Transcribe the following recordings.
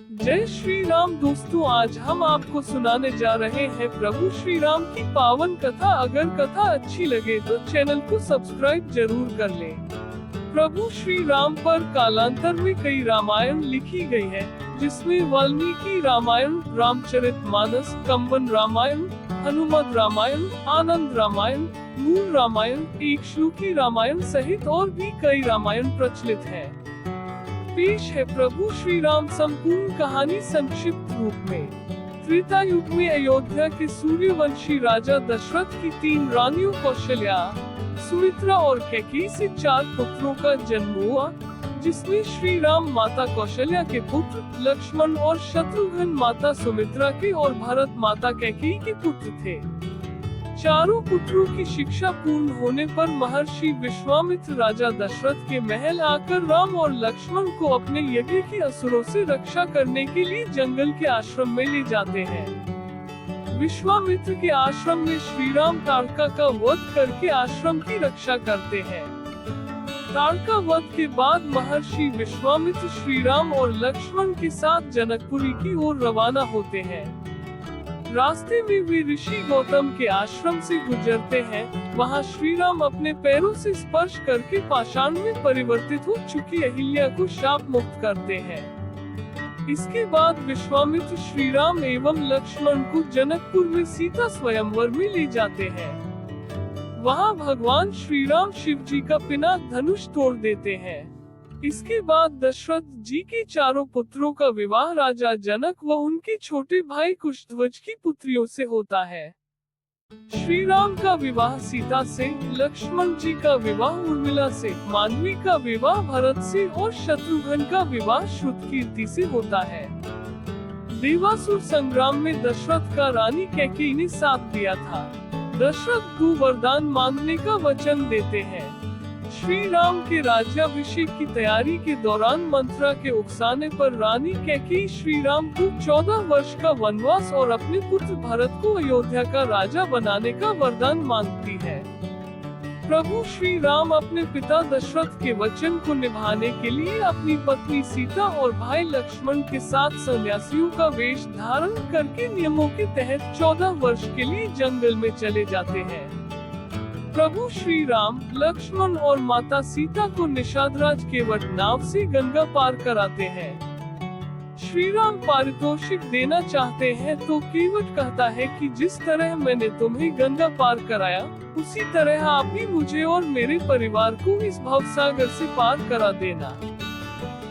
जय श्री राम दोस्तों, आज हम आपको सुनाने जा रहे हैं प्रभु श्री राम की पावन कथा। अगर कथा अच्छी लगे तो चैनल को सब्सक्राइब जरूर कर लें। प्रभु श्री राम पर कालांतर में कई रामायण लिखी गई है, जिसमें वाल्मीकि रामायण, रामचरितमानस, कंबन रामायण, हनुमत रामायण, आनंद रामायण, मूल रामायण, एकश्लोकी रामायण सहित और भी कई रामायण प्रचलित है। पेश है प्रभु श्री राम संपूर्ण कहानी संक्षिप्त रूप में। त्रेता युग में अयोध्या के सूर्यवंशी राजा दशरथ की 3 रानियों कौशल्या, सुमित्रा और कैकेयी से 4 पुत्रों का जन्म हुआ, जिसमें श्री राम माता कौशल्या के पुत्र, लक्ष्मण और शत्रुघ्न माता सुमित्रा के और भरत माता कैकेयी के पुत्र थे। चारों पुत्रों की शिक्षा पूर्ण होने पर महर्षि विश्वामित्र राजा दशरथ के महल आकर राम और लक्ष्मण को अपने यज्ञ की असुरों से रक्षा करने के लिए जंगल के आश्रम में ले जाते हैं। विश्वामित्र के आश्रम में श्री राम ताड़का का वध करके आश्रम की रक्षा करते हैं। ताड़का वध के बाद महर्षि विश्वामित्र श्री राम और लक्ष्मण के साथ जनकपुरी की ओर रवाना होते हैं। रास्ते में वे ऋषि गौतम के आश्रम से गुजरते हैं। वहां श्री राम अपने पैरों से स्पर्श करके पाषाण में परिवर्तित हो चुकी अहिल्या को शाप मुक्त करते हैं। इसके बाद विश्वामित्र श्री राम एवं लक्ष्मण को जनकपुर में सीता स्वयंवर में ले जाते हैं। वहां भगवान श्री राम शिव जी का पिनाक धनुष तोड़ देते हैं। इसके बाद दशरथ जी के 4 पुत्रों का विवाह राजा जनक व उनके छोटे भाई कुशध्वज की पुत्रियों से होता है। श्री राम का विवाह सीता से, लक्ष्मण जी का विवाह उर्मिला से, मानवी का विवाह भरत से और शत्रुघ्न का विवाह श्रुतकीर्ति से होता है। देवासुर संग्राम में दशरथ का रानी कैकेयी ने साथ दिया था। दशरथ 2 वरदान मांगने का वचन देते हैं। श्री राम के राज्याभिषेक की तैयारी के दौरान मंत्रा के उकसाने पर रानी कैकेयी श्री राम को 14 वर्ष का वनवास और अपने पुत्र भरत को अयोध्या का राजा बनाने का वरदान मांगती है। प्रभु श्री राम अपने पिता दशरथ के वचन को निभाने के लिए अपनी पत्नी सीता और भाई लक्ष्मण के साथ सन्यासियों का वेश धारण करके नियमों के तहत 14 वर्ष के लिए जंगल में चले जाते हैं। प्रभु श्री राम, लक्ष्मण और माता सीता को निषादराज केवट नाव से गंगा पार कराते हैं। श्री राम पारितोषिक देना चाहते हैं तो केवट कहता है कि जिस तरह मैंने तुम्हें गंगा पार कराया, उसी तरह आप भी मुझे और मेरे परिवार को इस भवसागर से पार करा देना।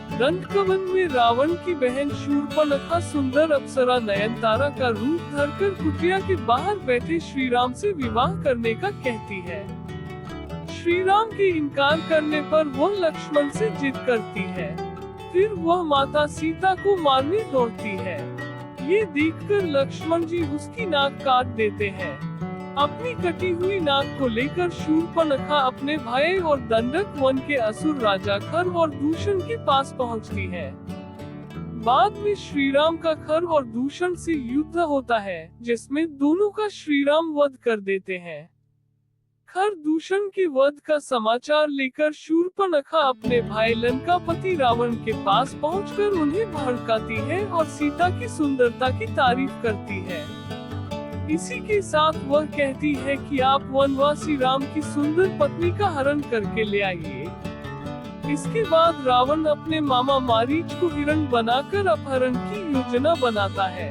दंडकवन में रावण की बहन शूर्पणखा सुंदर अप्सरा नयनतारा का रूप धरकर कुटिया के बाहर बैठे श्री राम से विवाह करने का कहती है। श्री राम के इनकार करने पर वह लक्ष्मण से जिद करती है। फिर वह माता सीता को मारने दौड़ती है। ये देखकर लक्ष्मण जी उसकी नाक काट देते हैं। अपनी कटी हुई नाक को लेकर शूर्पणखा अपने भाई और दंडक वन के असुर राजा खर और दूषण के पास पहुंचती है। बाद में श्री राम का खर और दूषण से युद्ध होता है, जिसमें दोनों का श्री राम वध कर देते हैं। खर दूषण के वध का समाचार लेकर शूर्पणखा अपने भाई लंकापति रावण के पास पहुंचकर उन्हें भड़काती है और सीता की सुंदरता की तारीफ करती है। इसी के साथ वह कहती है कि आप वनवासी राम की सुंदर पत्नी का हरण करके ले आइए। इसके बाद रावण अपने मामा मारीच को हिरण बनाकर अपहरण की योजना बनाता है।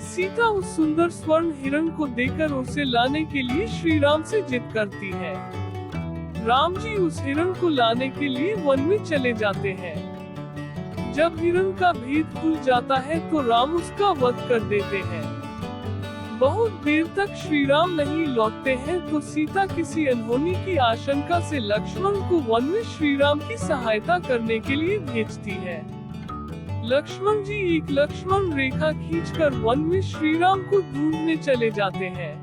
सीता उस सुंदर स्वर्ण हिरण को देकर उसे लाने के लिए श्री राम से जिद करती है। राम जी उस हिरण को लाने के लिए वन में चले जाते हैं। जब हिरण का भेद खुल जाता है तो राम उसका वध कर देते हैं। बहुत देर तक श्री राम नहीं लौटते हैं तो सीता किसी अनहोनी की आशंका से लक्ष्मण को वन में श्री राम की सहायता करने के लिए भेजती है। लक्ष्मण जी एक लक्ष्मण रेखा खींचकर वन में श्री राम को ढूंढने चले जाते हैं।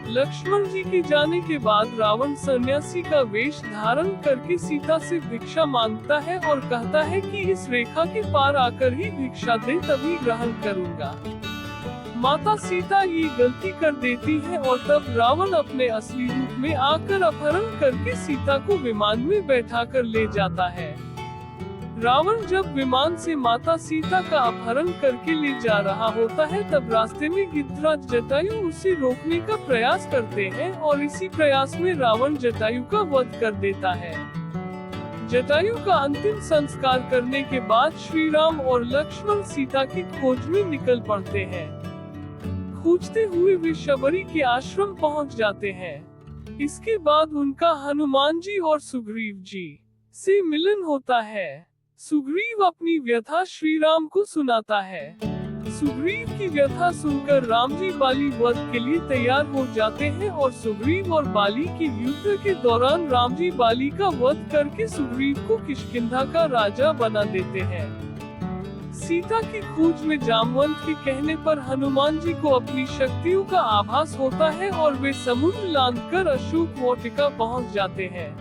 लक्ष्मण जी के जाने के बाद रावण सन्यासी का वेश धारण करके सीता से भिक्षा मांगता है और कहता है कि इस रेखा के पार आकर ही भिक्षा दे, तभी ग्रहण करूंगा। माता सीता ये गलती कर देती है और तब रावण अपने असली रूप में आकर अपहरण करके सीता को विमान में बैठाकर ले जाता है। रावण जब विमान से माता सीता का अपहरण करके ले जा रहा होता है तब रास्ते में गिद्धराज जटायु उसे रोकने का प्रयास करते हैं और इसी प्रयास में रावण जटायु का वध कर देता है। जटायु का अंतिम संस्कार करने के बाद श्री राम और लक्ष्मण सीता की खोज में निकल पड़ते हैं। खोजते हुए वे शबरी के आश्रम पहुंच जाते हैं। इसके बाद उनका हनुमान जी और सुग्रीव जी से मिलन होता है। सुग्रीव अपनी व्यथा श्री राम को सुनाता है। सुग्रीव की व्यथा सुनकर राम जी बाली वध के लिए तैयार हो जाते हैं और सुग्रीव और बाली के युद्ध के दौरान राम जी बाली का वध करके सुग्रीव को किष्किंधा का राजा बना देते हैं। सीता की खोज में जामवंत के कहने पर हनुमान जी को अपनी शक्तियों का आभास होता है और वे समुद्र लांघकर अशोक वाटिका पहुंच जाते हैं।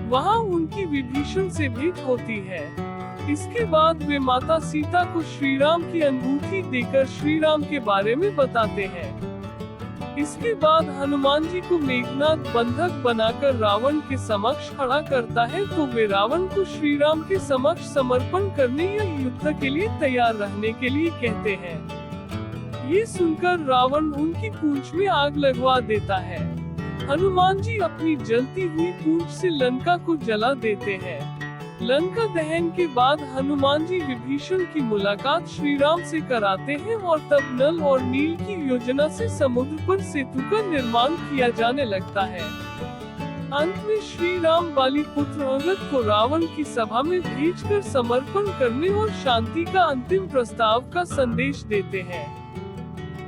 वहां उनकी विभीषण से भेंट होती है। इसके बाद वे माता सीता को श्री राम की अंगूठी देकर श्री राम के बारे में बताते हैं। इसके बाद हनुमान जी को मेघनाद बंधक बनाकर रावण के समक्ष खड़ा करता है तो वे रावण को श्री राम के समक्ष समर्पण करने या युद्ध के लिए तैयार रहने के लिए कहते हैं। ये सुनकर रावण उनकी पूंछ में आग लगवा देता है। हनुमान जी अपनी जलती हुई पूंछ से लंका को जला देते हैं। लंका दहन के बाद हनुमान जी विभीषण की मुलाकात श्री राम से कराते हैं और तब नल और नील की योजना से समुद्र पर सेतु का निर्माण किया जाने लगता है। अंत में श्री राम बाली पुत्र अंगद को रावण की सभा में भेजकर समर्पण करने और शांति का अंतिम प्रस्ताव का संदेश देते हैं।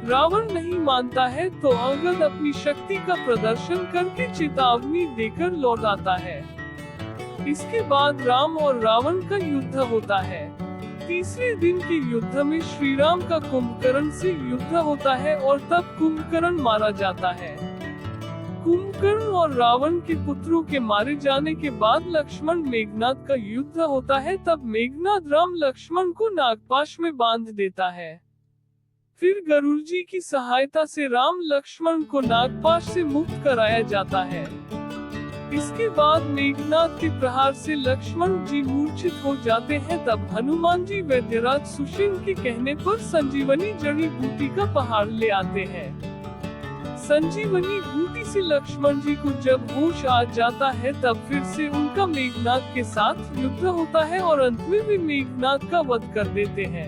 रावण नहीं मानता है तो अंगद अपनी शक्ति का प्रदर्शन करके चेतावनी देकर लौट आता है। इसके बाद राम और रावण का युद्ध होता है। तीसरे दिन के युद्ध में श्री राम का कुंभकर्ण से युद्ध होता है और तब कुंभकर्ण मारा जाता है। कुंभकर्ण और रावण के पुत्रों के मारे जाने के बाद लक्ष्मण मेघनाद का युद्ध होता है। तब मेघनाद राम लक्ष्मण को नागपाश में बांध देता है। फिर गरुड़ जी की सहायता से राम लक्ष्मण को नागपाश से मुक्त कराया जाता है। इसके बाद मेघनाद के प्रहार से लक्ष्मण जी मूर्छित हो जाते हैं। तब हनुमान जी वैद्यराज सुषेण के कहने पर संजीवनी जड़ी बूटी का पहाड़ ले आते हैं। संजीवनी बूटी से लक्ष्मण जी को जब होश आ जाता है तब फिर से उनका मेघनाद के साथ युद्ध होता है और अंत में वे मेघनाद का वध कर देते हैं।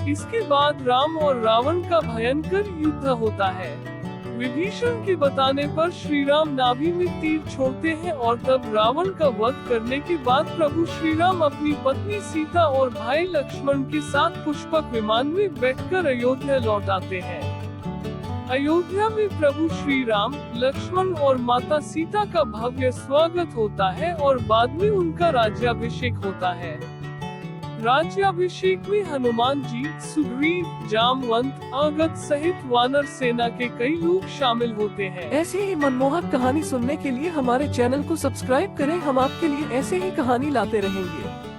इसके बाद राम और रावण का भयंकर युद्ध होता है। विभीषण के बताने पर श्री राम नाभि में तीर छोड़ते हैं और तब रावण का वध करने के बाद प्रभु श्री राम अपनी पत्नी सीता और भाई लक्ष्मण के साथ पुष्पक विमान में बैठकर अयोध्या लौट आते हैं। अयोध्या में प्रभु श्री राम, लक्ष्मण और माता सीता का भव्य स्वागत होता है और बाद में उनका राज्याभिषेक होता है। राज्याभिषेक में हनुमान जी, सुग्रीव, जामवंत, अंगद सहित वानर सेना के कई लोग शामिल होते हैं। ऐसे ही मनमोहक कहानी सुनने के लिए हमारे चैनल को सब्सक्राइब करें। हम आपके लिए ऐसे ही कहानी लाते रहेंगे।